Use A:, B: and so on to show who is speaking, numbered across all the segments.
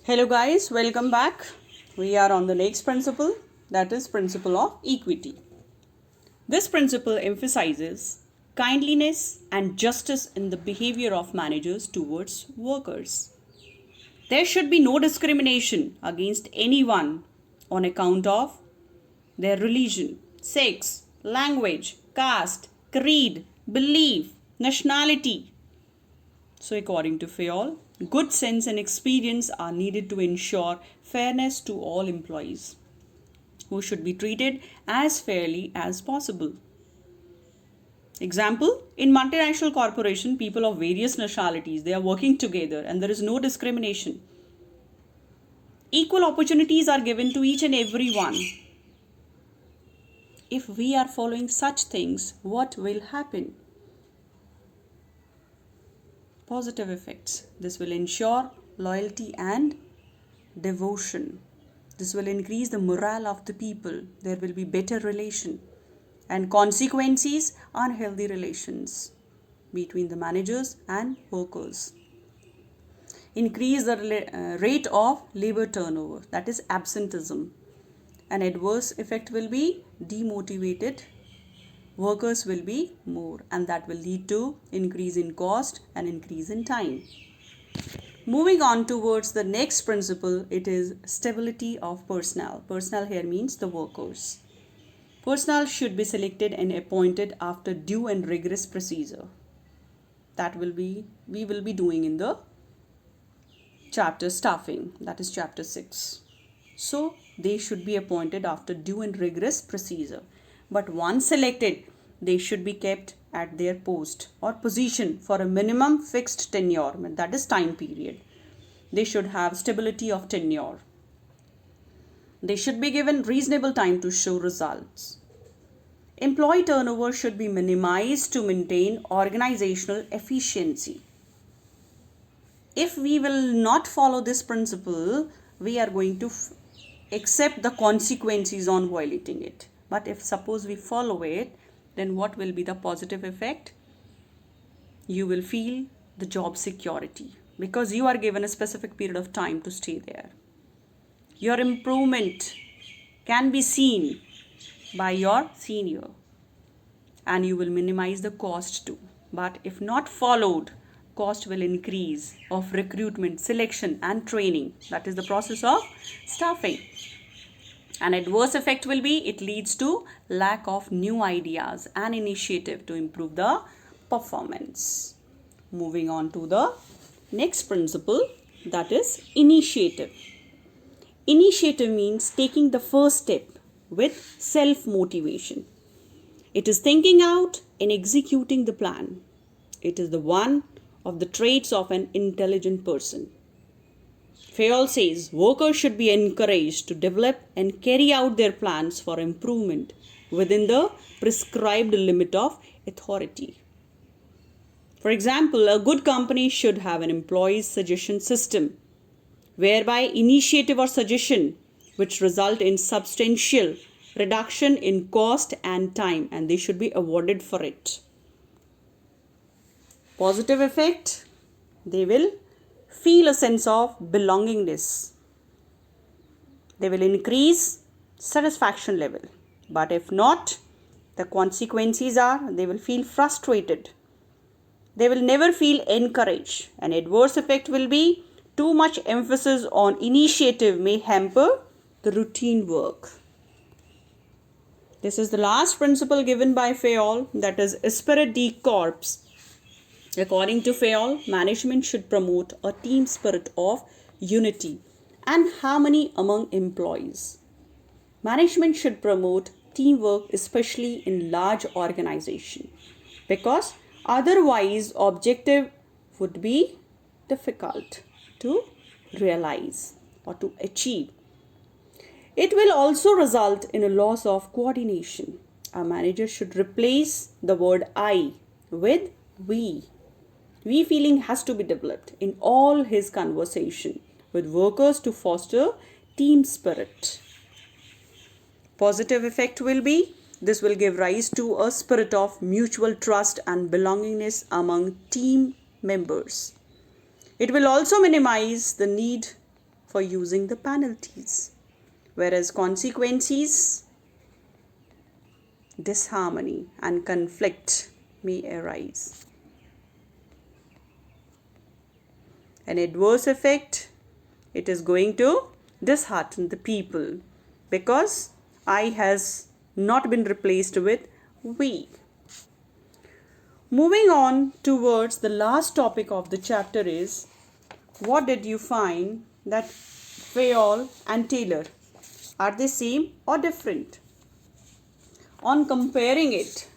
A: Hello guys, welcome back. We are on the next principle, that is principle of equity. This principle emphasizes kindliness and justice in the behavior of managers towards workers. There should be no discrimination against anyone on account of their religion, sex, language, caste, creed, belief, nationality. So according to Fayol, good sense and experience are needed to ensure fairness to all employees, who should be treated as fairly as possible. Example, in multinational corporation, people of various nationalities, they are working together and there is no discrimination. Equal opportunities are given to each and every one. If we are following such things, what will happen? Positive effects. This will ensure loyalty and devotion. This will increase the morale of the people. There will be better relation. And consequences, unhealthy relations between the managers and workers. Increase the rate of labor turnover, that is absenteeism. An adverse effect will be demotivated. Workers will be more, and that will lead to increase in cost and increase in time. Moving on towards the next principle, it is stability of personnel. Personnel here means the workers. Personnel should be selected and appointed after due and rigorous procedure. That we will be doing in the chapter staffing, that is chapter 6. So they should be appointed after due and rigorous procedure. But once selected, they should be kept at their post or position for a minimum fixed tenure, that is time period. They should have stability of tenure. They should be given reasonable time to show results. Employee turnover should be minimized to maintain organizational efficiency. If we will not follow this principle, we are going to accept the consequences on violating it. But if suppose we follow it, then what will be the positive effect? You will feel the job security because you are given a specific period of time to stay there. Your improvement can be seen by your senior and you will minimize the cost too. But if not followed, cost will increase of recruitment, selection and training. That is the process of staffing. An adverse effect will be it leads to lack of new ideas and initiative to improve the performance. Moving on to the next principle, that is initiative. Initiative means taking the first step with self-motivation. It is thinking out and executing the plan. It is the one of the traits of an intelligent person. Fayol says workers should be encouraged to develop and carry out their plans for improvement within the prescribed limit of authority. For example, a good company should have an employee suggestion system whereby initiative or suggestion which result in substantial reduction in cost and time, and they should be awarded for it. Positive effect, they will feel a sense of belongingness. They will increase satisfaction level. But if not, the consequences are they will feel frustrated. They will never feel encouraged. An adverse effect will be too much emphasis on initiative may hamper the routine work. This is the last principle given by Fayol, that is esprit de corps. According to Fayol, management should promote a team spirit of unity and harmony among employees. Management should promote teamwork, especially in large organizations, because otherwise objective would be difficult to realize or to achieve. It will also minimize the cost of employee turnover. This will increase the It will also result in a loss of coordination. A manager should replace the word I with we. We feeling has to be developed in all his conversation with workers to foster team spirit. Positive effect will be this will give rise to a spirit of mutual trust and belongingness among team members. It will also minimize the need for using the penalties, whereas consequences, disharmony and conflict may arise. An adverse effect, it is going to dishearten the people because I has not been replaced with we. Moving on towards the last topic of the chapter is, what did you find that Fayol and Taylor, are they same or different? On comparing it,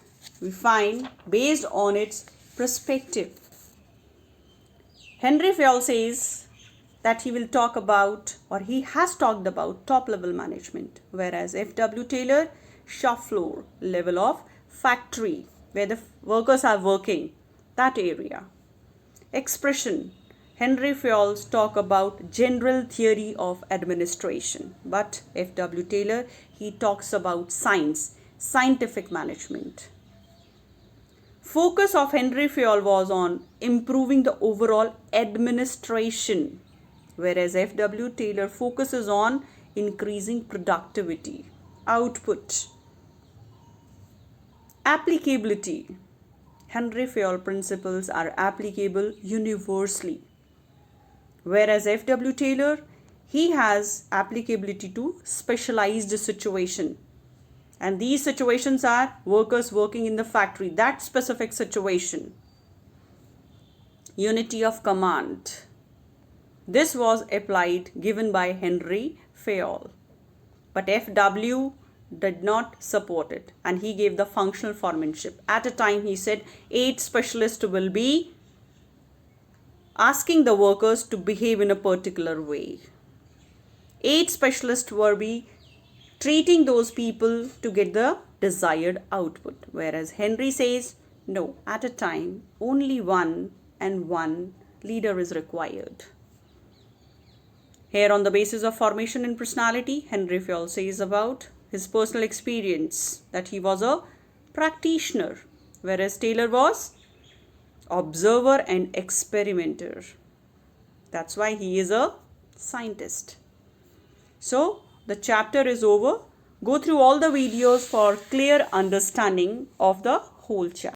A: we find based on its perspective. Henry Fayol says that he will talk about, or he has talked about, top level management, whereas F.W. Taylor, shop floor level of factory where the workers are working, that area. Expression, Henry Fayol talk about general theory of administration, but F.W. Taylor, he talks about science, scientific management. Focus of Henry Fayol was on improving the overall administration, whereas F.W. Taylor focuses on increasing productivity, output. Applicability, Henry Fayol principles are applicable universally, whereas F.W. Taylor, he has applicability to specialized situation. And these situations are workers working in the factory, that specific situation. Unity of command. This was applied, given by Henry Fayol. But F.W. did not support it, and he gave the functional foremanship. At a time, he said 8 specialists will be asking the workers to behave in a particular way. 8 specialists will be treating those people to get the desired output, whereas Henry says no, at a time only one and one leader is required. Here, on the basis of formation and personality, Henry Fayol says about his personal experience that he was a practitioner, whereas Taylor was observer and experimenter. That's why he is a scientist. So the chapter is over. Go through all the videos for clear understanding of the whole chapter.